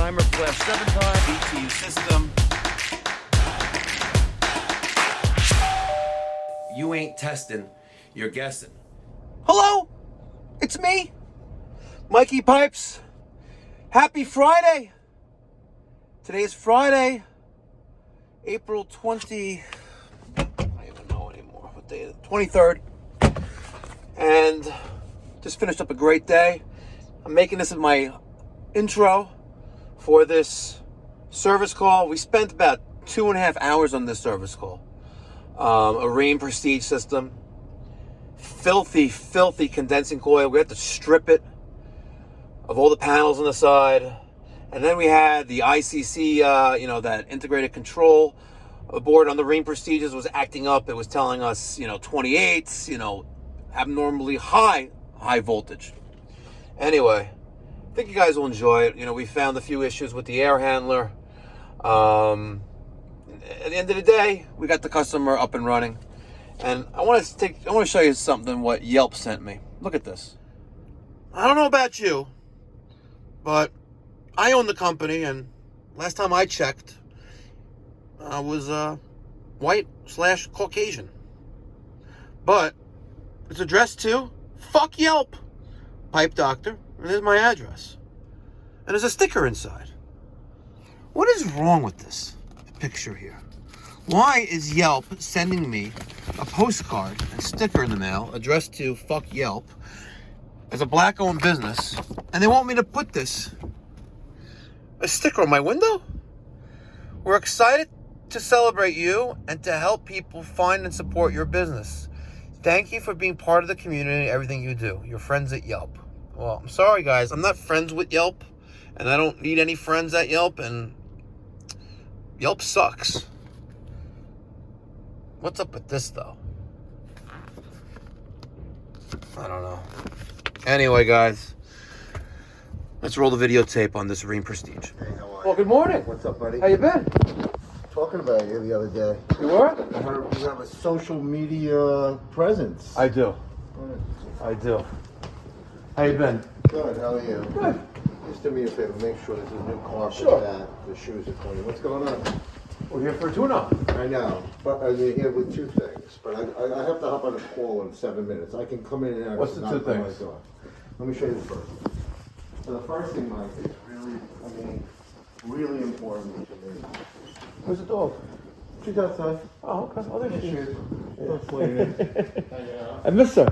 timer flash 7 times. BTU system. You ain't testing, you're guessing. Hello, it's me, Mikey Pipes. Happy Friday. Today is Friday, April 20, I don't even know anymore, what day is it? 23rd. And just finished up a great day. I'm making this as my intro for this service call. We spent about 2.5 hours on this service call. A Rheem Prestige system. Filthy condensing coil. We had to strip it of all the panels on the side. And then we had the ICC, that integrated control board on the Rheem Prestiges was acting up. It was telling us, 28s, abnormally high voltage. Anyway, I think you guys will enjoy it. We found a few issues with the air handler. At the end of the day, we got the customer up and running. And I want to show you something what Yelp sent me. Look at this. I don't know about you, but I own the company, and last time I checked, I was white/Caucasian. But it's addressed to fuck Yelp, Pipe Doctor, and there's my address. And there's a sticker inside. What is wrong with this picture here? Why is Yelp sending me a postcard and sticker in the mail addressed to fuck Yelp as a black-owned business, and they want me to put a sticker on my window? We're excited to celebrate you and to help people find and support your business. Thank you for being part of the community and everything you do. Your friends at Yelp. Well, I'm sorry, guys. I'm not friends with Yelp, and I don't need any friends at Yelp, and Yelp sucks. What's up with this, though? I don't know. Anyway, guys, let's roll the videotape on this Rheem Prestige. Hey, how are you? Well, good morning. What's up, buddy? How you been? Talking about you the other day. You were? I heard you have a social media presence. I do. I do. How you been? Good, how are you? Good. Just do me a favor, make sure there's a new carpet, Sure. that the shoes are clean. What's going on? We're here for a tune-up. I know, but I'm here with two things. But I have to hop on a call in 7 minutes. I can come in and out. What's the two things? Let me show you the first. So the first thing, Mike, is really important to me. Where's the dog? She's outside. Oh, okay. Oh, there she is. Don't play it. I miss her.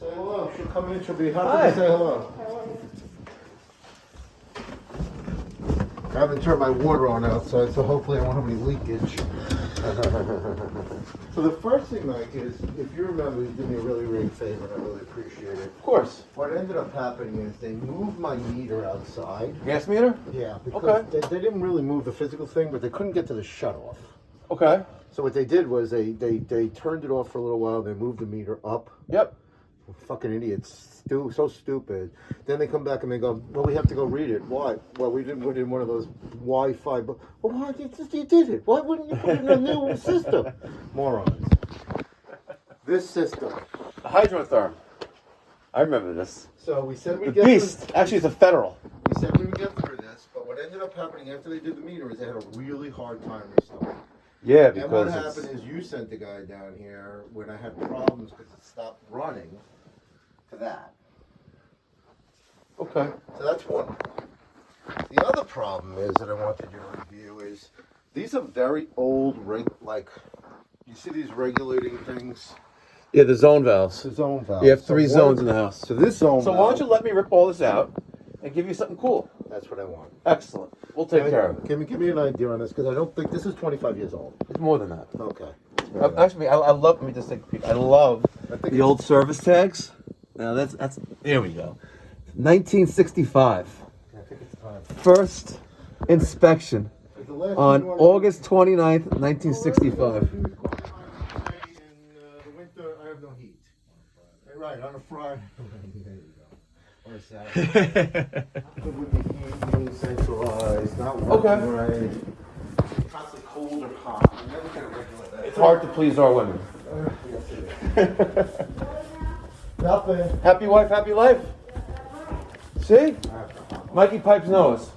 Say hello. She'll come in. She'll be happy Hi. to say hello. I haven't turned my water on outside, so hopefully I won't have any leakage. So the first thing, Mike, is if you remember, you did me a really big favor, and I really appreciate it. Of course. What ended up happening is they moved my meter outside. Gas meter? Yeah, because Okay. they didn't really move the physical thing, but they couldn't get to the shutoff. Okay. So what they did was they turned it off for a little while. They moved the meter up. Yep. Fucking idiots. So stupid. Then they come back and they go, well, we have to go read it. Why? Well, we didn't put in one of those Wi-Fi. Well, why you did it? Why wouldn't you put in a new system? Morons. This system. The hydrotherm. I remember this. So we said The we'd get beast. Actually, it's a federal. We said we would get through this, but what ended up happening after they did the meter is they had a really hard time restarting. Yeah, And what because happened is you sent the guy down here when I had problems because it stopped running to that. Okay. So that's one. The other problem is that I wanted you to review is these are very old, you see these regulating things? Yeah, the zone valves. The zone valve. You have three zones in the house. So this zone So valve, why don't you let me rip all this out and give you something cool? that's what I want. Excellent. We'll take care of it. Give me an idea on this because I don't think this is 25 years old. It's more than that. Okay. Actually, I love. Let me just take a peek. I love I think the old service tags. Now that's. There we go. 1965. I think it's time. First inspection The last on one- August 29th, 1965. In the winter, I have no heat. Right, on a Friday. There you go. Or a Saturday. With the heat being centralized, not working Okay. right. Constantly cold or hot. I never get a regular that. It's hard to please our women. Yes, it is. Nothing. Happy wife, happy life. See? Mikey Pipes knows.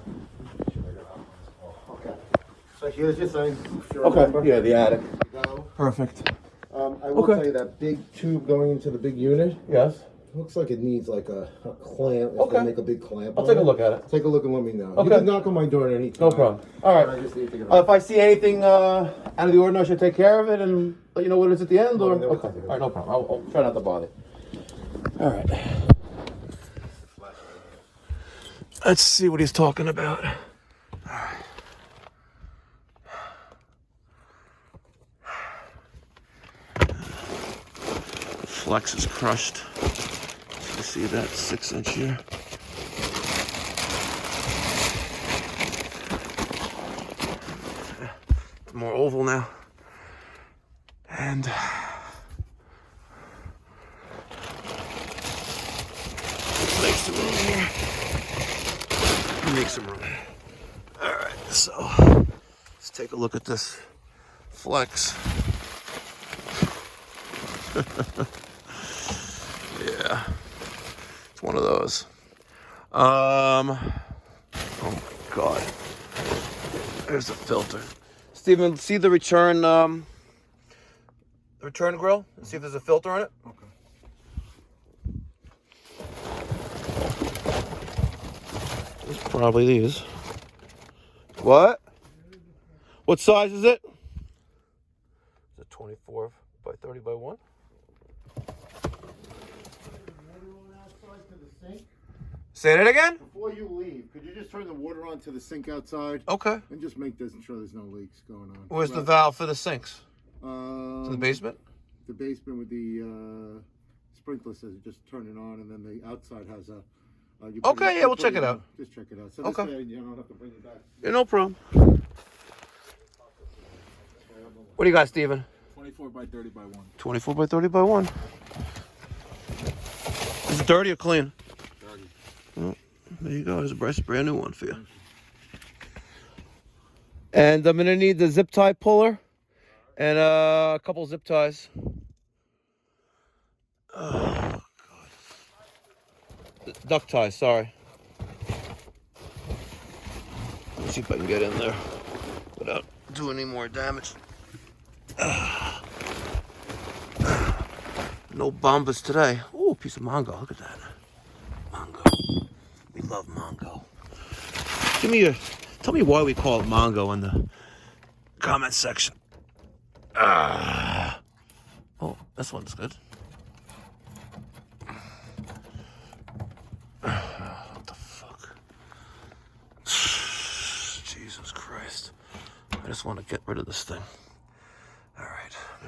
So here's your thing. If you remember. Okay, yeah, the attic. Go. Perfect. I will Okay. tell you that big tube going into the big unit. Yes. Looks like it needs like a clamp. It's Okay. gonna make a big clamp. I'll on take a it. look at it. Take a look and let me know. Okay. You can knock on my door at any time. No problem. All right. I just need to get If I see anything out of the ordinary, I should take care of it and let you know what it is at the end? Or Let me know what okay. to do. All right, no problem. I'll try not to bother. All right. Let's see what he's talking about. All right. Flex is crushed. You see that 6-inch here? It's more oval now. And let's make some room here. Make some room. All right, so let's take a look at this flex. Yeah, it's one of those. Oh my God, there's the filter. Steven, see the return grill? See if there's a filter on it. Okay. It's probably these. What? What size is it? Is it 24 by 30 by 1? Say that again? Before you leave, could you just turn the water on to the sink outside? Okay. And just make this sure there's no leaks going on. Where's the valve for the sinks? To the The basement? The basement with the sprinkler says just turn it on, and then the outside has a. You put Okay, it- yeah, we'll put check it it on. out. Just check it out. So Okay. this way you don't have to bring it back. Yeah, no problem. What do you got, Steven? 24 by 30 by 1. 24 by 30 by 1. Is it dirty or clean? Dirty. Oh, there you go. There's a brand new one for you. And I'm gonna need the zip tie puller and a couple zip ties. Oh God. Duck ties, sorry. Let's see if I can get in there without doing any more damage. No bombas today. Ooh, piece of mango. Look at that. Mango. We love mango. Tell me why we call it mango in the comment section. Oh, this one's good. What the fuck? Jesus Christ. I just want to get rid of this thing. All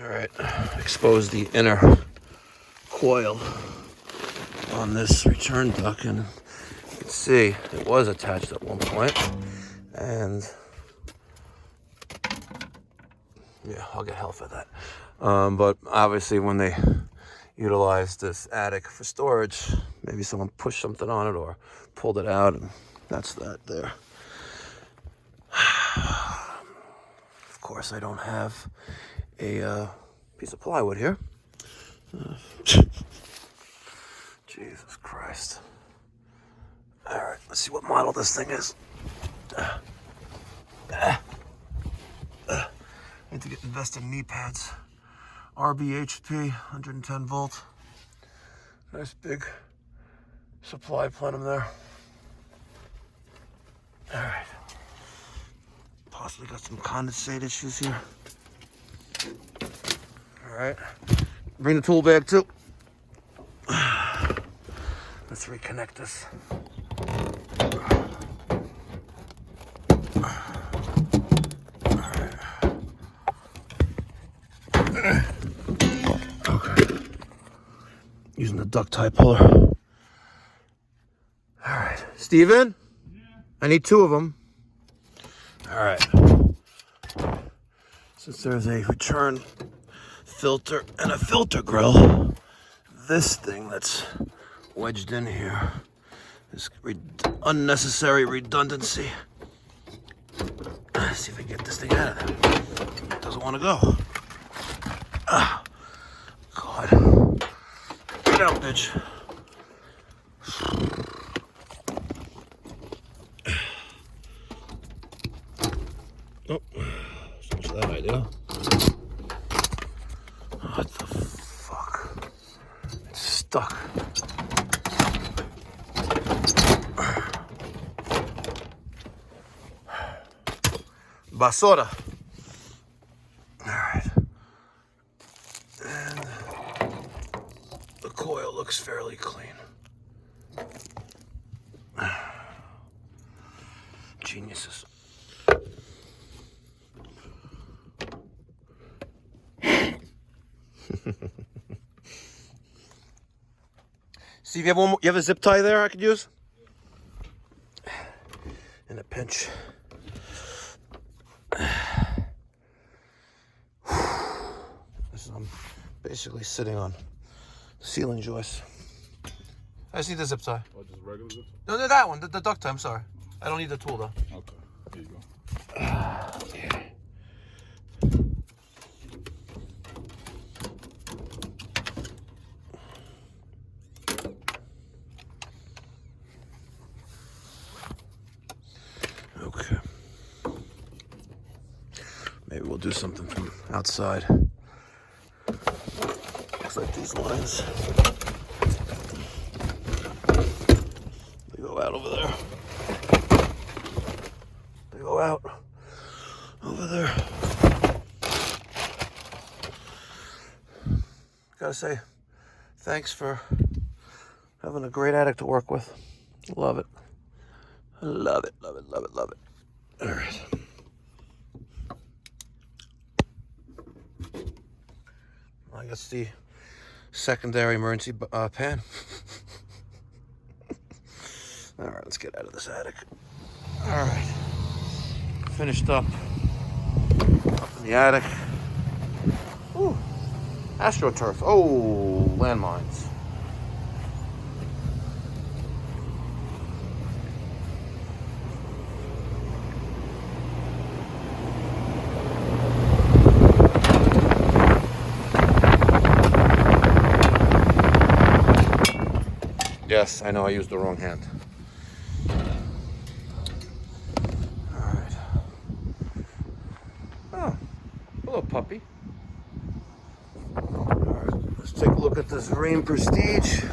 right. Expose the inner coil on this return duct, and you can see it was attached at one point, and yeah, I'll get hell for that. But obviously when they utilized this attic for storage, maybe someone pushed something on it or pulled it out, and that's that there. Of course, I don't have a piece of plywood here. Jesus Christ. All right, let's see what model this thing is. I need to invest in knee pads. RBHP, 110 volt. Nice big supply plenum there. All right. Possibly got some condensate issues here. All right. Bring the tool bag too. Let's reconnect this. Okay. Using the duct tie puller. All right. Steven? Yeah. I need 2 of them. All right. Since there's a return filter and a filter grill, this thing that's wedged in here is unnecessary redundancy. Let's see if I can get this thing out of there. It doesn't want to go. Ah, God. Get out, bitch. Oh. inside, yeah? What the fuck? It's stuck. Basura. Alright. And the coil looks fairly clean. Geniuses. Steve, you have a zip tie there I could use? In a pinch. I'm basically sitting on the ceiling joist. I just need the zip tie. Oh, just regular zip tie? No, that one, the duct tie, I'm sorry. I don't need the tool though. Okay, here you go. Okay. Maybe we'll do something from outside. Looks like these lines, they go out over there. They go out over there. Gotta say, thanks for having a great attic to work with. Love it. Love it, love it, love it, love it. All right. I guess the secondary emergency pan. All right, let's get out of this attic. All right. Finished up in the attic. Ooh, AstroTurf. Oh, landmines. Yes, I know I used the wrong hand. All right. Oh, hello, puppy. All right, let's take a look at this Rheem Prestige.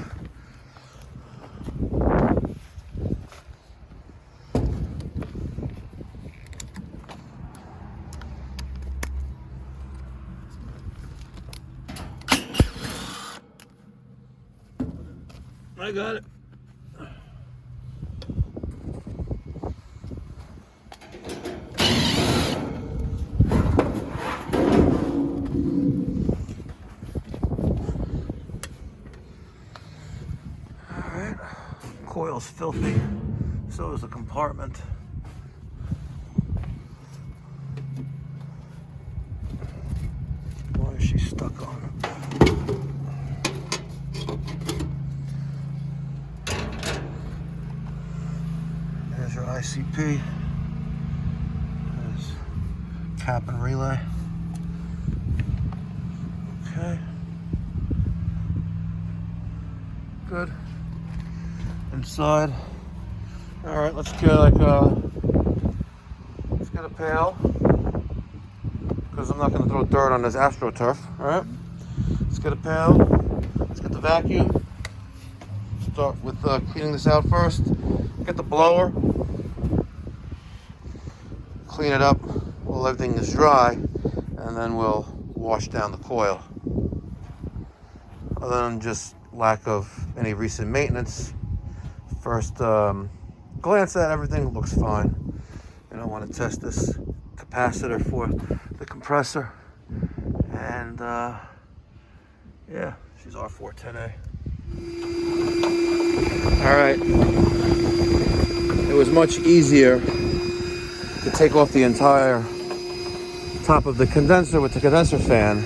I got it. Alright. Coil's filthy. So is the compartment. Why is she stuck on? There's your ICP. There's cap and relay. Okay. Good. Inside. All right, let's get let's get a pail because I'm not going to throw dirt on this AstroTurf. All right. Let's get a pail. Let's get the vacuum. Start with cleaning this out first. Get the blower. Clean it up while everything is dry, and then we'll wash down the coil. Other than just lack of any recent maintenance, first glance at everything looks fine. And I want to test this capacitor for the compressor, and yeah, she's R410A. All right, it was much easier to take off the entire top of the condenser with the condenser fan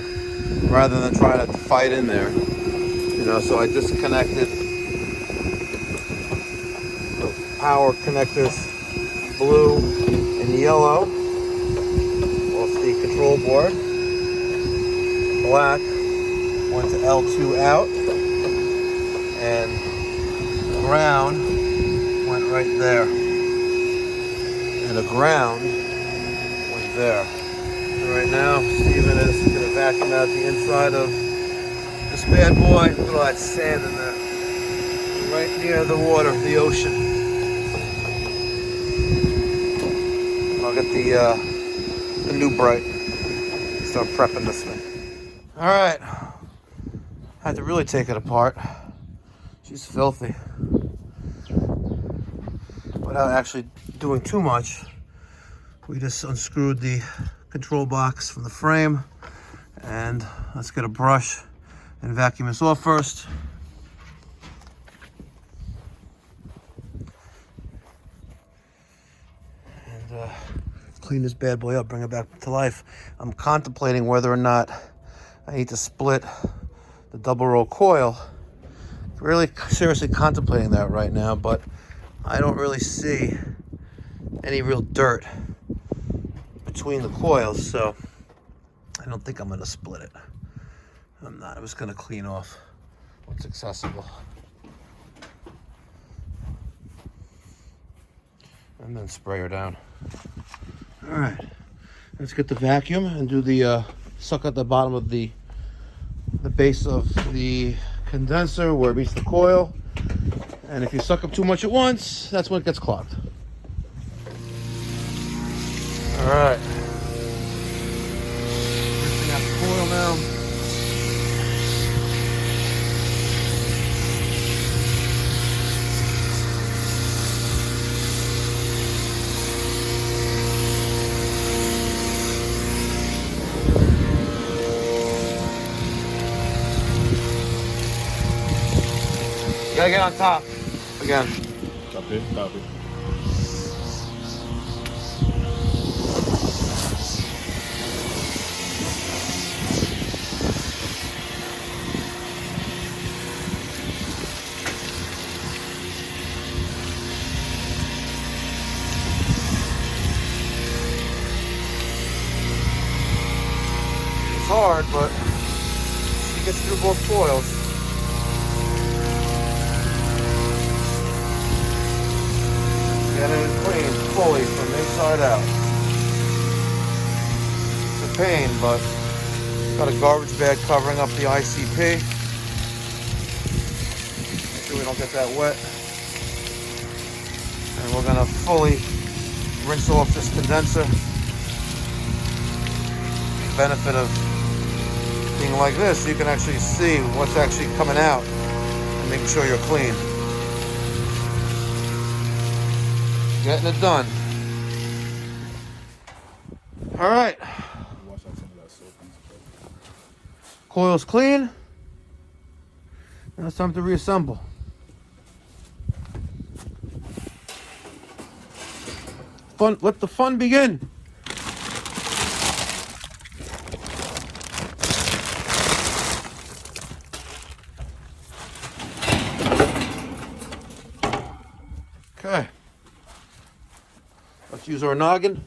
rather than try to fight in there. You know, so I disconnected the power connectors, blue and yellow, off the control board. Black went to L2 out, and brown went right there. And the ground went there. The right now. Steven is going to vacuum out the inside of this bad boy. Look at all that sand in there. Right near the water, the ocean. I'll get the new bright. Start prepping this thing. All right. I had to really take it apart. She's filthy. Without actually doing too much, we just unscrewed the control box from the frame, and let's get a brush and vacuum this off first. And clean this bad boy up, bring it back to life. I'm contemplating whether or not I need to split the double row coil. Really seriously contemplating that right now, but I don't really see any real dirt between the coils, so I don't think I'm going to split it. I'm not. I'm just going to clean off what's accessible. And then spray her down. All right. Let's get the vacuum and do the suck at the bottom of the base of the condenser where it meets the coil. And if you suck up too much at once, that's when it gets clogged. All right. Lifting out the coil now. Gotta get on top again. Copy, copy. It's hard, but she gets through both coils. Get it clean fully from inside out. It's a pain, but got a garbage bag covering up the ICP. Make sure we don't get that wet. And we're gonna fully rinse off this condenser. Benefit of being like this, you can actually see what's actually coming out and making sure you're clean. Getting it done. All right. Wash out some of that soap and stuff. Coil's clean. Now it's time to reassemble. Fun. Let the fun begin. Okay. Let's use our noggin.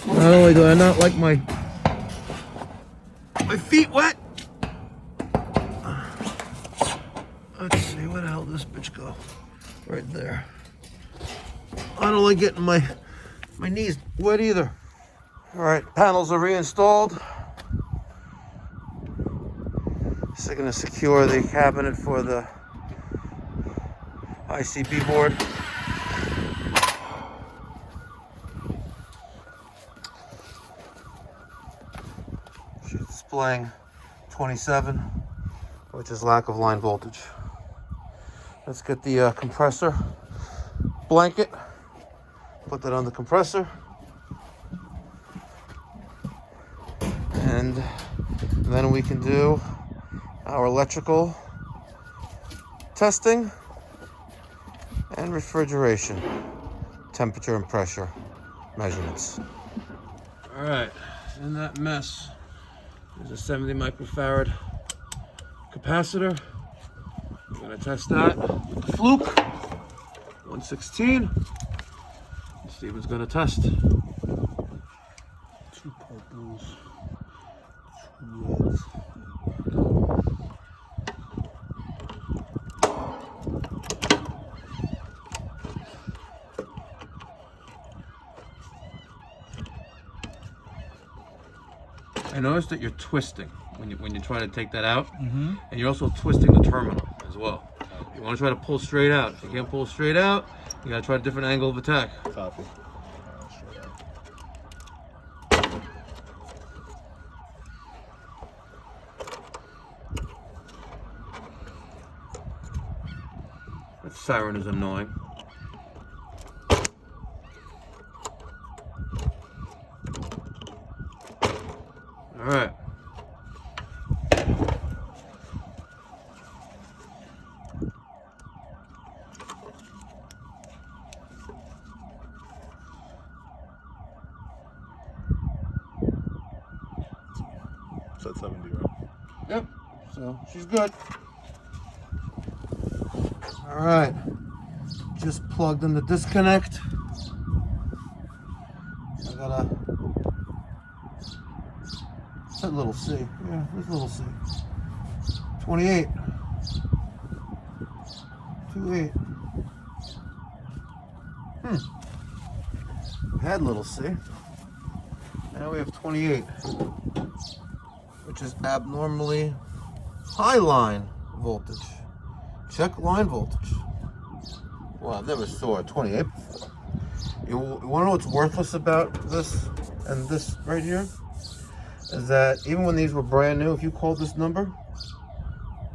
Not only do I not like my feet wet. Let's see, where the hell did this bitch go? Right there. I don't like getting my knees wet either. All right, panels are reinstalled. Just going to secure the cabinet for the ICP board. She's displaying 27, which is lack of line voltage. Let's get the compressor blanket. Put that on the compressor. And then we can do our electrical testing and refrigeration, temperature and pressure measurements. All right, in that mess, there's a 70 microfarad capacitor. We're gonna test that with the Fluke 116. Steven's gonna test. 2 pulp blues. I noticed that you're twisting when you try to take that out, and you're also twisting the terminal as well. You want to try to pull straight out. If you can't pull straight out, you gotta try a different angle of attack. Copy. That siren is annoying. All right. Set 70, right? Yep. So she's good. All right. Just plugged in the disconnect. I gotta. That little C. Yeah, this little C. 28. 28. We had little C. Now we have 28, which is abnormally high line voltage. Check line voltage. Well, I've never saw a 28 before. You want to know what's worthless about this and this right here? Is that even when these were brand new, if you called this number,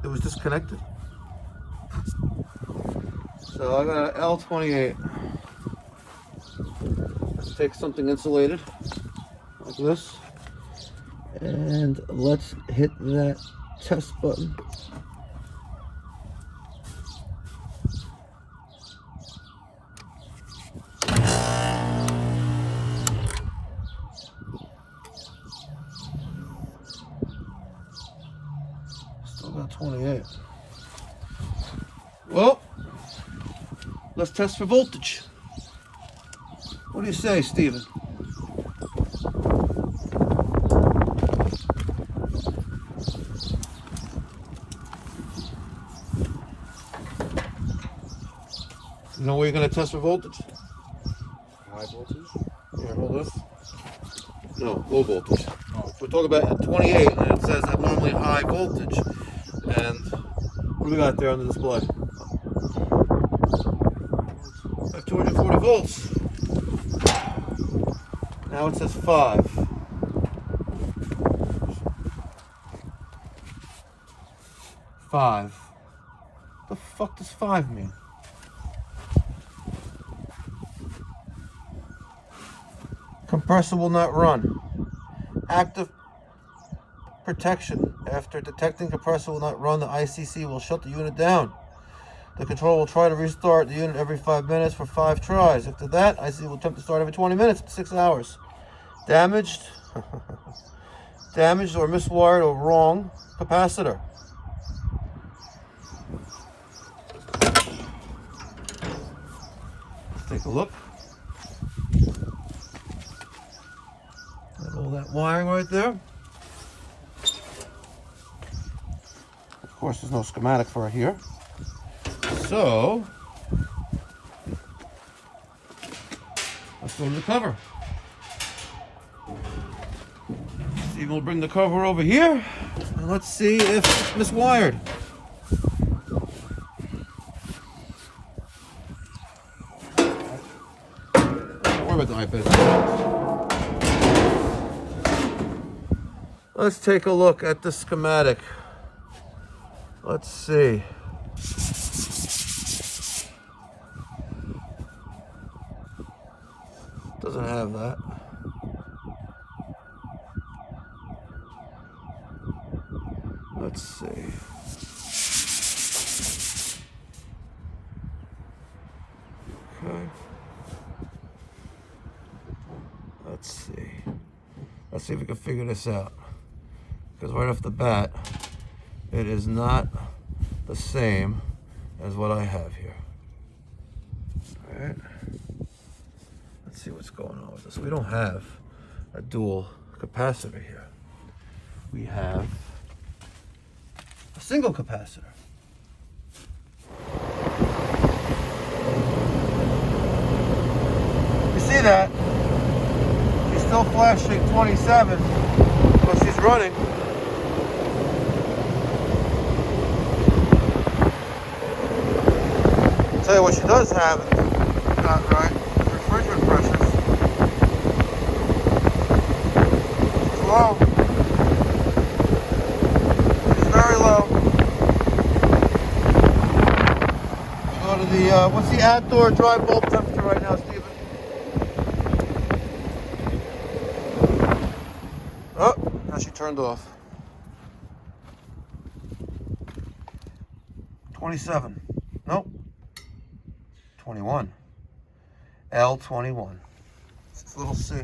it was disconnected. So I got an L28. Let's take something insulated like this, and let's hit that test button. Still got 28. Well, let's test for voltage. What do you say, Steven? You know where you're going to test for voltage? High voltage? Here, hold this. No, low voltage. Oh. We're talking about 28, and it says abnormally high voltage. And what do we got there on the display? I have 240 volts. Now it says 5. 5. The fuck does 5 mean? Compressor will not run. Active protection. After detecting compressor will not run, the ICC will shut the unit down. The controller will try to restart the unit every 5 minutes for 5 tries. After that, ICC will attempt to start every 20 minutes for 6 hours. Damaged. Damaged or miswired or wrong capacitor. Let's take a look. Got all that wiring right there. Of course, there's no schematic for it here. So, let's go to the cover. Steve will bring the cover over here, and let's see if it's miswired. Don't worry about the iPad. Let's take a look at the schematic. Let's see. Doesn't have that. Let's see. Okay. Let's see. Let's see if we can figure this out. Because right off the bat, it is not the same as what I have here. All right. Let's see what's going on with this. We don't have a dual capacitor here. we have a single capacitor. You see that? She's still flashing 27, but she's running. I'll tell you what she does have, not right, refrigerant pressures. It's low. It's very low. Go to the, what's the outdoor dry bulb temperature right now, Steven? Oh, now she turned off. 27. Nope. 21. L21. It's a little C.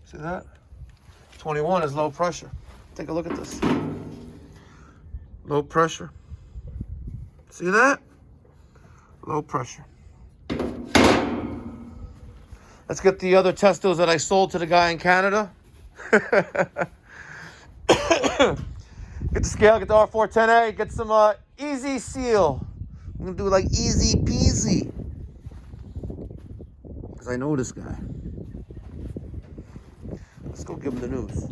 See that? 21 is low pressure. Take a look at this. Low pressure. See that? Low pressure. Let's get the other testos that I sold to the guy in Canada. Get the scale, get the R410A, get some easy seal. I'm gonna do it like easy peasy. Because I know this guy. Let's go give him the news.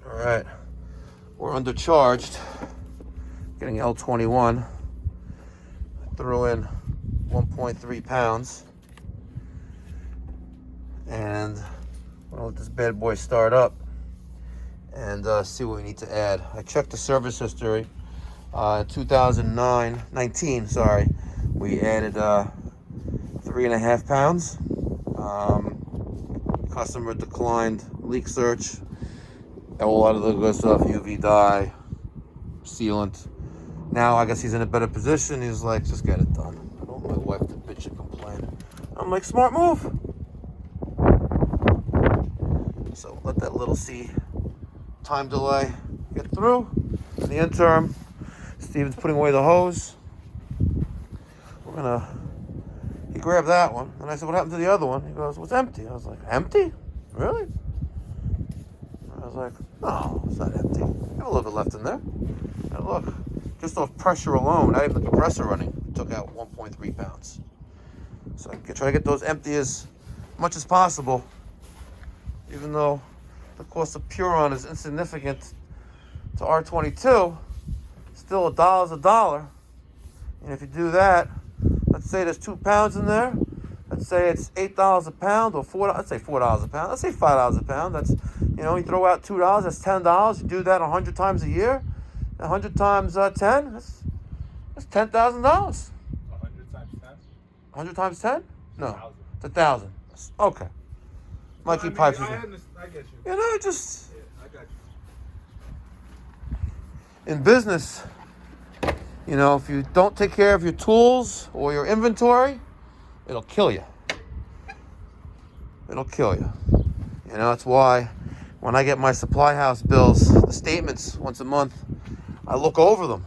All right, we're undercharged. Getting L21. I threw in 1.3 pounds. And we're gonna let this bad boy start up and see what we need to add. I checked the service history. 2019, sorry, we added 3.5 pounds. Customer declined leak search, a whole lot of the good stuff, UV dye, sealant. Now I guess he's in a better position. He's like, just get it done. I don't want my wife to bitch and complain. I'm like, smart move. So let that little C time delay get through. In the interim, Steven's putting away the hose. He grabbed that one. And I said, what happened to the other one? He goes, well, it's empty. I was like, empty? Really? I was like, no, it's not empty. There's a little bit left in there. And look, just off pressure alone, not even the compressor running, took out 1.3 pounds. So I try to get those empty as much as possible, even though the cost of Puron is insignificant to R22. Still, $1 is $1. And if you do that, let's say there's 2 pounds in there. Let's say it's $8 a pound, or let's say $4 a pound. Let's say $5 a pound. That's, you throw out $2, that's $10. You do that 100 times a year. 100 times 10, that's $10,000. 100 times 10? 100 times 10? No, 1,000. it's 1,000. Okay. Mikey Pipes. I get you. Just I got you. in business, if you don't take care of your tools or your inventory, it'll kill you. It'll kill you. That's why when I get my supply house bills, the statements once a month, I look over them.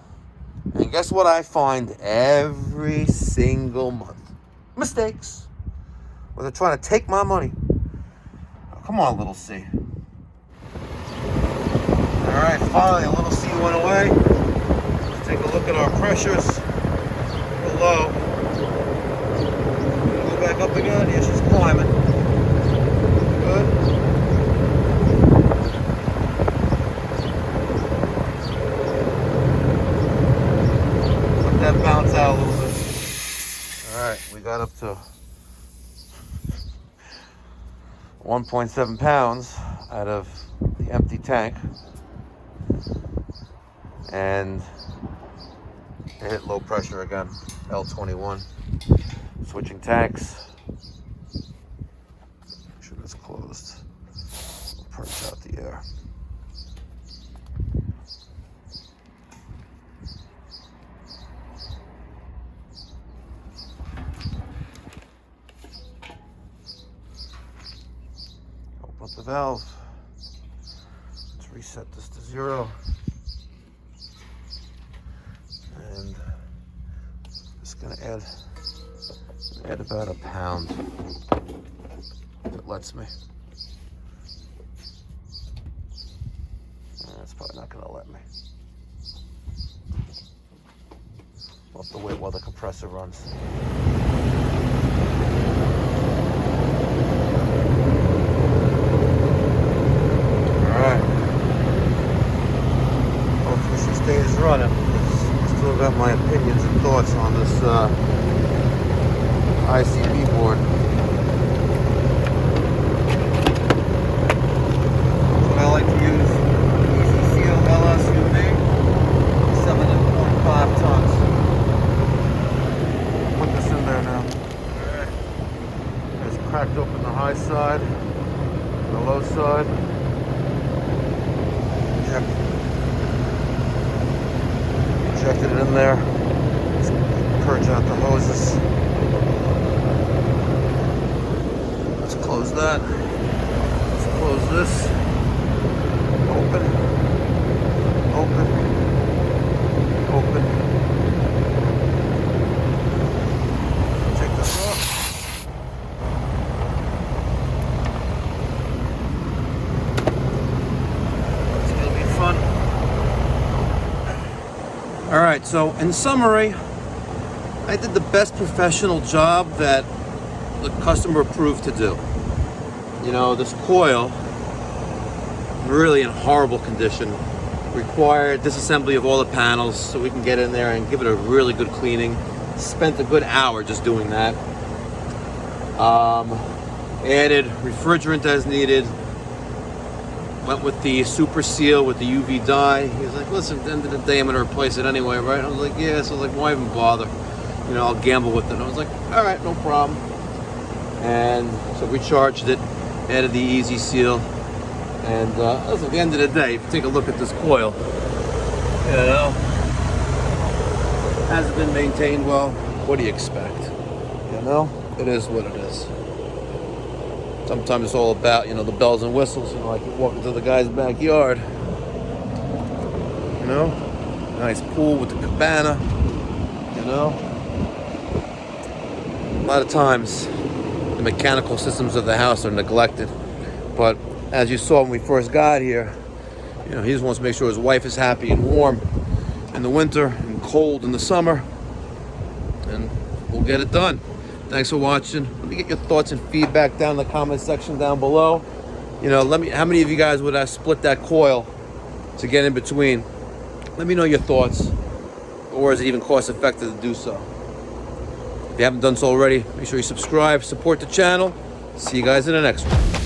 And guess what I find every single month? Mistakes. Where they're trying to take my money. Oh, come on, little C. All right, finally, a little C went away. Let's take a look at our pressures. Real low. Go back up again. Yeah, she's climbing. Good. Let that bounce out a little bit. All right, we got up to 1.7 pounds out of the empty tank. And it hit low pressure again, L21. Switching tanks. Make sure that's closed. We'll purge out the air. Open up the valve. Let's reset this to 0. And just gonna add about a pound if it lets me. at me. I'll have to wait while the compressor runs. Alright. Hopefully she stays running. I still got my opinions and thoughts on this ICB board. So I like to use Easy Seal LSUV, 7.5 tons. Put this in there now. Alright. It's cracked open the high side, the low side. Injected it in there. Just purge out the hoses. Let's close that. Let's close this. Open. Open. Open. Take this off. It's gonna be fun. All right, so in summary, I did the best professional job that the customer approved to do. You know, this coil, really in horrible condition, required disassembly of all the panels so we can get in there and give it a really good cleaning. Spent a good hour just doing that. Added refrigerant as needed. Went with the super seal with the UV dye. He was like, listen, at the end of the day, I'm going to replace it anyway, right? I was like, yeah. So I was like, why even bother? You know, I'll gamble with it. And I was like, all right, no problem. And so we charged it, added the easy seal. And listen, at the end of the day, if you take a look at this coil, you know, hasn't been maintained well. What do you expect? You know, it is what it is. Sometimes it's all about, you know, the bells and whistles. You know, like you walk into the guy's backyard. You know, nice pool with the cabana. You know, a lot of times the mechanical systems of the house are neglected. But as you saw when we first got here, you know, he just wants to make sure his wife is happy and warm in the winter and cold in the summer. And we'll get it done. Thanks for watching. Let me get your thoughts and feedback down in the comment section down below. You know, how many of you guys would have split that coil to get in between? Let me know your thoughts. Or is it even cost effective to do so? If you haven't done so already, make sure you subscribe, support the channel. See you guys in the next one.